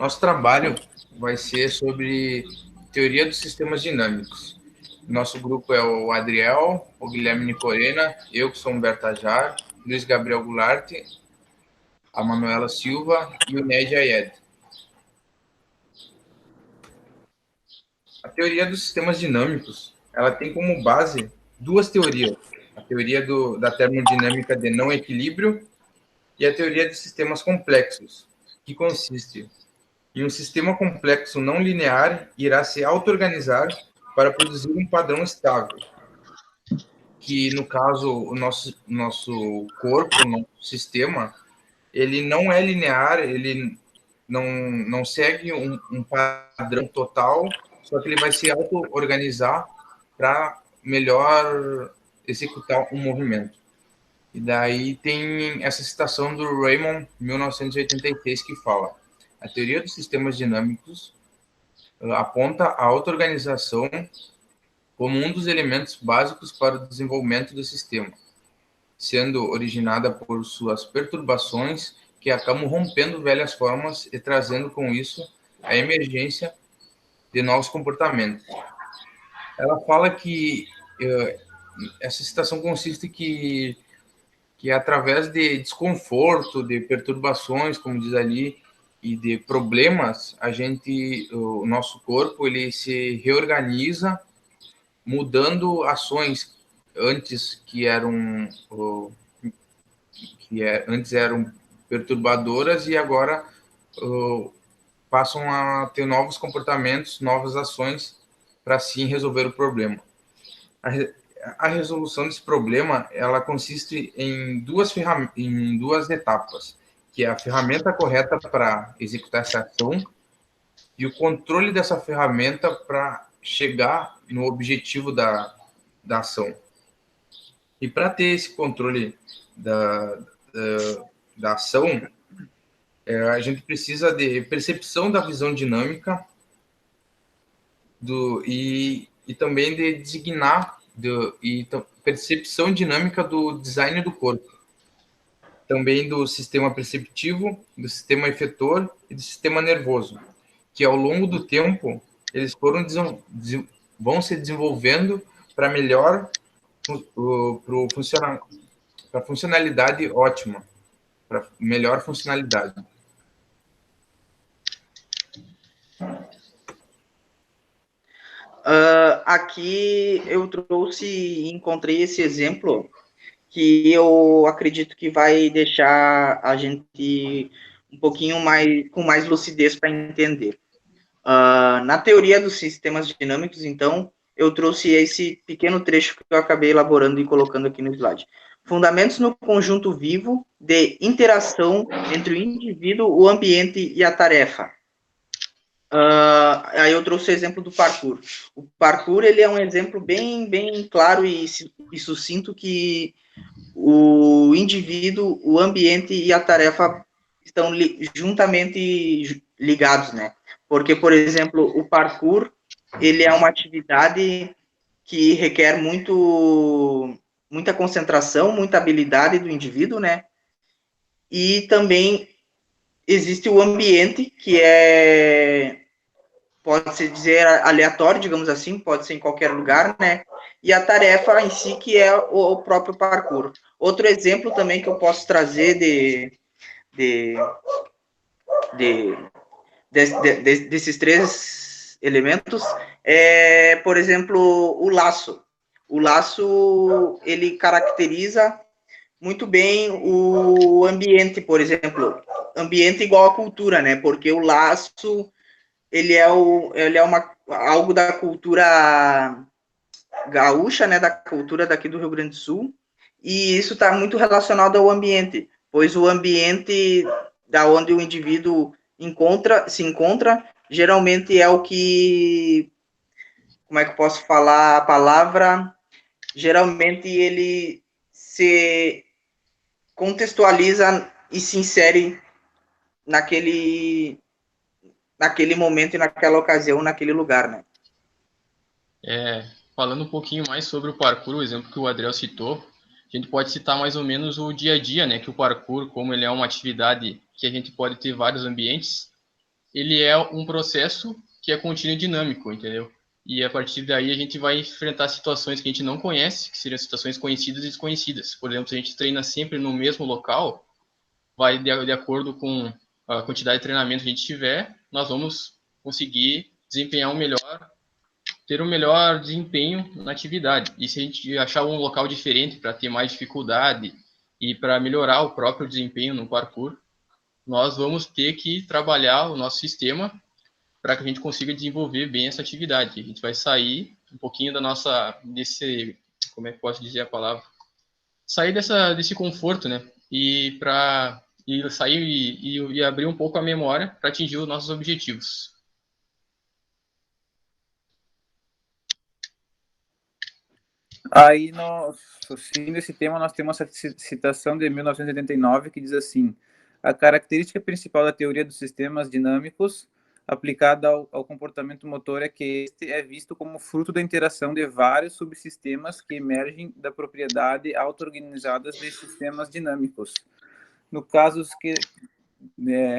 Nosso trabalho vai ser sobre teoria dos sistemas dinâmicos. Nosso grupo é o Adriel, o Guilherme Nicorena, eu que sou Humberto Ajar, Luiz Gabriel Goulart, a Manuela Silva e o Ned Ayed. A teoria dos sistemas dinâmicos, ela tem como base duas teorias. A teoria da termodinâmica de não equilíbrio e a teoria de sistemas complexos, que consiste em um sistema complexo não linear irá se auto-organizar para produzir um padrão estável, que no caso o nosso corpo, o nosso sistema, ele não é linear, ele não segue um padrão total, só que ele vai se auto-organizar para melhor executar um movimento. E daí tem essa citação do Raymond, 1986, que fala: a teoria dos sistemas dinâmicos aponta a auto-organização como um dos elementos básicos para o desenvolvimento do sistema, sendo originada por suas perturbações que acabam rompendo velhas formas e trazendo com isso a emergência de novos comportamentos. Ela fala que essa citação consiste que através de desconforto, de perturbações, como diz ali, e de problemas, o nosso corpo, ele se reorganiza, mudando ações antes antes eram perturbadoras e agora passam a ter novos comportamentos, novas ações para sim resolver o problema. A resolução desse problema, ela consiste em duas etapas, que é a ferramenta correta para executar essa ação e o controle dessa ferramenta para chegar no objetivo da ação. E para ter esse controle da ação, a gente precisa de percepção da visão dinâmica e também de designar percepção dinâmica do design do corpo, também do sistema perceptivo, do sistema efetor e do sistema nervoso, que ao longo do tempo eles vão se desenvolvendo para melhor para funcionalidade ótima, para melhor funcionalidade. Aqui eu trouxe e encontrei esse exemplo que eu acredito que vai deixar a gente um pouquinho com mais lucidez para entender. Na teoria dos sistemas dinâmicos, então, eu trouxe esse pequeno trecho que eu acabei elaborando e colocando aqui no slide. Fundamentos no conjunto vivo de interação entre o indivíduo, o ambiente e a tarefa. Aí eu trouxe o exemplo do parkour. O parkour, ele é um exemplo bem claro e sucinto que o indivíduo, o ambiente e a tarefa estão juntamente ligados, né? Porque, por exemplo, o parkour, ele é uma atividade que requer muita concentração, muita habilidade do indivíduo, né? E também existe o ambiente, que pode-se dizer aleatório, digamos assim, pode ser em qualquer lugar, né? E a tarefa em si, que é o próprio parkour. Outro exemplo também que eu posso trazer desses três elementos é, por exemplo, o laço. O laço, ele caracteriza muito bem o ambiente, por exemplo, ambiente igual à cultura, né? Porque o laço, ele é algo da cultura gaúcha, né? Da cultura daqui do Rio Grande do Sul, e isso está muito relacionado ao ambiente, pois o ambiente da onde o indivíduo se encontra, geralmente é o que, como é que eu posso falar a palavra? Geralmente ele se contextualiza e se insere naquele momento e naquela ocasião, naquele lugar, né? Falando um pouquinho mais sobre o parkour, o exemplo que o Adriel citou, a gente pode citar mais ou menos o dia a dia, né? Que o parkour, como ele é uma atividade que a gente pode ter vários ambientes, ele é um processo que é contínuo e dinâmico, entendeu? E a partir daí a gente vai enfrentar situações que a gente não conhece, que seriam situações conhecidas e desconhecidas. Por exemplo, se a gente treina sempre no mesmo local, vai de acordo com a quantidade de treinamento que a gente tiver, nós vamos conseguir desempenhar ter um melhor desempenho na atividade. E se a gente achar um local diferente para ter mais dificuldade e para melhorar o próprio desempenho no parkour, nós vamos ter que trabalhar o nosso sistema para que a gente consiga desenvolver bem essa atividade. A gente vai sair um pouquinho como é que posso dizer a palavra? Sair desse conforto, né? E sair e abrir um pouco a memória para atingir os nossos objetivos. Aí, fim desse tema, nós temos essa citação de 1989 que diz assim: a característica principal da teoria dos sistemas dinâmicos aplicada ao comportamento motor é que este é visto como fruto da interação de vários subsistemas que emergem da propriedade auto-organizadas de sistemas dinâmicos. No caso,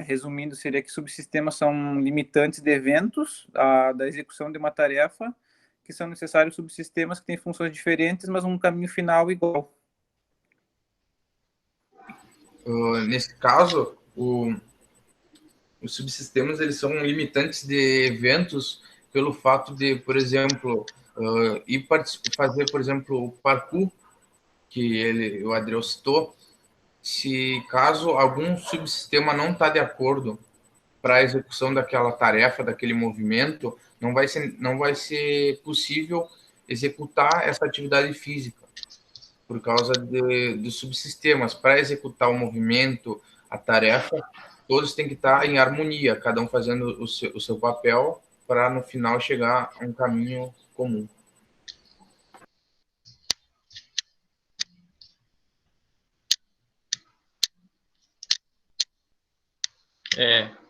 resumindo, seria que subsistemas são limitantes de eventos da execução de uma tarefa, que são necessários subsistemas que têm funções diferentes, mas um caminho final igual. Nesse caso, os subsistemas eles são limitantes de eventos pelo fato de, por exemplo, fazer, por exemplo, o parkour, que o Adriel citou, se caso algum subsistema não está de acordo para a execução daquela tarefa, daquele movimento, não vai ser possível executar essa atividade física, por causa dos subsistemas. Para executar o movimento, a tarefa, todos têm que estar em harmonia, cada um fazendo o seu papel, para no final chegar a um caminho comum.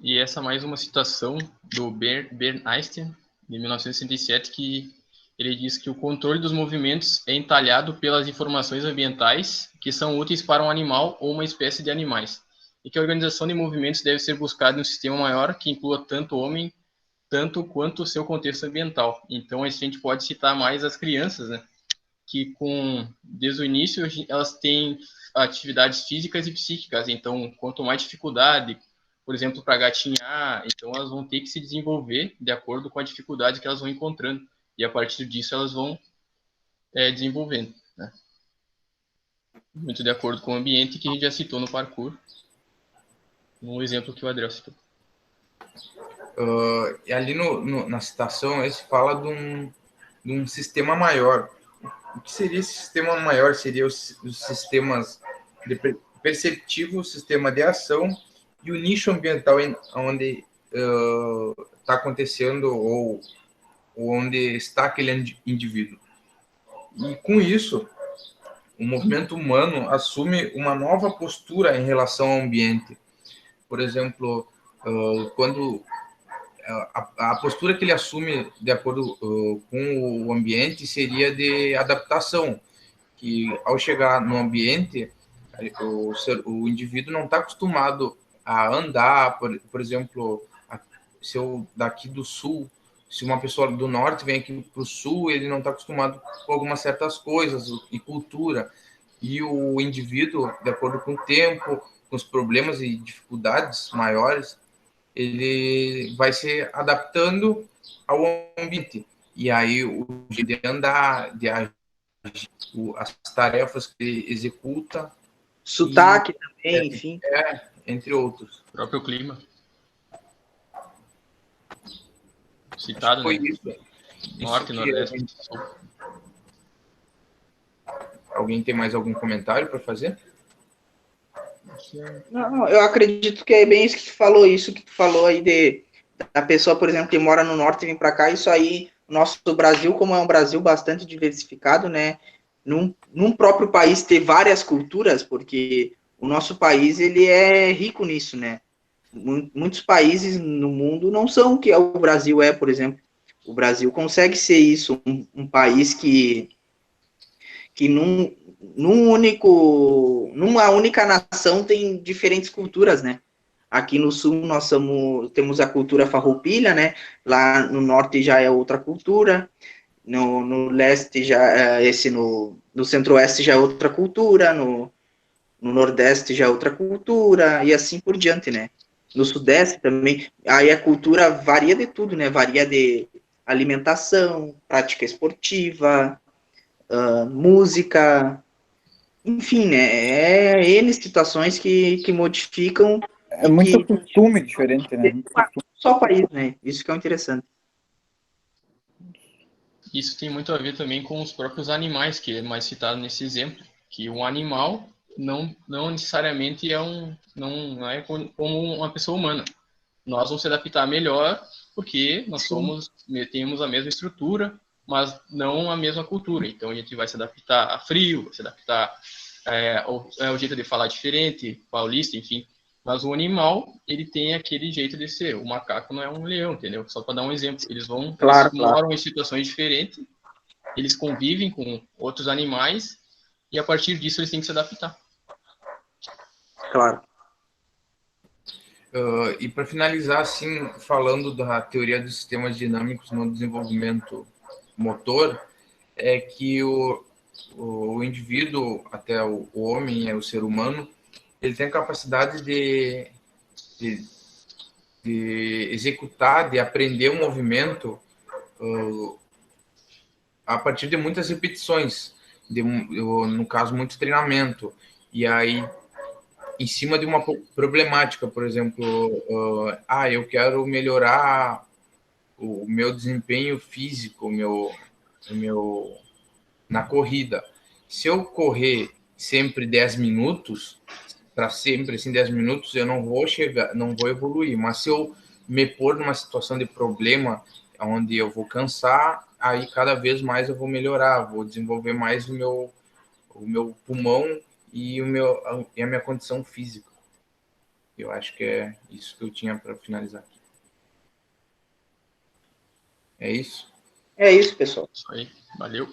E essa é mais uma citação do Bernd Einstein, de 1967, que ele diz que o controle dos movimentos é entalhado pelas informações ambientais que são úteis para um animal ou uma espécie de animais, e que a organização de movimentos deve ser buscada em um sistema maior que inclua tanto o homem, tanto quanto o seu contexto ambiental. Então, a gente pode citar mais as crianças, né? Que desde o início elas têm atividades físicas e psíquicas, então quanto mais dificuldade, por exemplo, para gatinhar, então elas vão ter que se desenvolver de acordo com a dificuldade que elas vão encontrando, e a partir disso elas vão desenvolvendo, né? Muito de acordo com o ambiente que a gente já citou no parkour, no exemplo que o Adriel citou. E ali na citação, ele fala de um sistema maior. O que seria esse sistema maior? Seria os sistemas perceptivo, o sistema de ação e o nicho ambiental onde está acontecendo ou onde está aquele indivíduo. E com isso, o movimento humano assume uma nova postura em relação ao ambiente. Por exemplo, quando a postura que ele assume de acordo com o ambiente seria de adaptação, que ao chegar no ambiente, o indivíduo não está acostumado a andar, por exemplo, se eu daqui do sul, se uma pessoa do norte vem aqui para o sul, ele não está acostumado com algumas certas coisas e cultura, e o indivíduo, de acordo com o tempo, com os problemas e dificuldades maiores, ele vai se adaptando ao ambiente. E aí o jeito de andar, de agir, as tarefas que ele executa. Sotaque também, enfim. Entre outros. O próprio clima. Citado, foi né? Isso. Norte, Nordeste. Alguém tem mais algum comentário para fazer? Não, eu acredito que é bem isso que tu falou aí da pessoa, por exemplo, que mora no norte e vem para cá. Isso aí, nosso Brasil, como é um Brasil bastante diversificado, né? Num próprio país ter várias culturas, porque o nosso país ele é rico nisso, né? Muitos países no mundo não são o que o Brasil é, por exemplo. O Brasil consegue ser isso, um país que numa única nação tem diferentes culturas, né? Aqui no sul nós temos a cultura farroupilha, né? Lá no norte já é outra cultura, no leste já no centro-oeste já é outra cultura, no nordeste já é outra cultura e assim por diante, né? No sudeste também, aí a cultura varia de tudo, né? Varia de alimentação, prática esportiva, música, enfim, né? É N situações que modificam É e muito que costume diferente, né? Muito costume. só o país, né? Isso que é o interessante. Isso tem muito a ver também com os próprios animais, que é mais citado nesse exemplo, que um animal não necessariamente não é como uma pessoa humana. Nós vamos se adaptar melhor porque temos a mesma estrutura, mas não a mesma cultura. Então a gente vai se adaptar a frio, vai se adaptar ao jeito de falar diferente, paulista, enfim. Mas o animal, ele tem aquele jeito de ser. O macaco não é um leão, entendeu? Só para dar um exemplo. Eles Claro. moram em situações diferentes, eles convivem com outros animais e a partir disso eles têm que se adaptar. Claro. E para finalizar, assim, falando da teoria dos sistemas dinâmicos no desenvolvimento motor, é que o indivíduo, até o homem, o ser humano, ele tem a capacidade de executar, de aprender um movimento a partir de muitas repetições, no caso, muito treinamento. E aí, em cima de uma problemática, por exemplo, eu quero melhorar o meu desempenho físico, na corrida. Se eu correr sempre 10 minutos, para sempre assim 10 minutos, eu não vou evoluir. Mas se eu me pôr numa situação de problema, onde eu vou cansar, aí cada vez mais eu vou melhorar, vou desenvolver mais o meu pulmão e a minha condição física. Eu acho que é isso que eu tinha para finalizar aqui. É isso? É isso, pessoal. Isso aí. Valeu.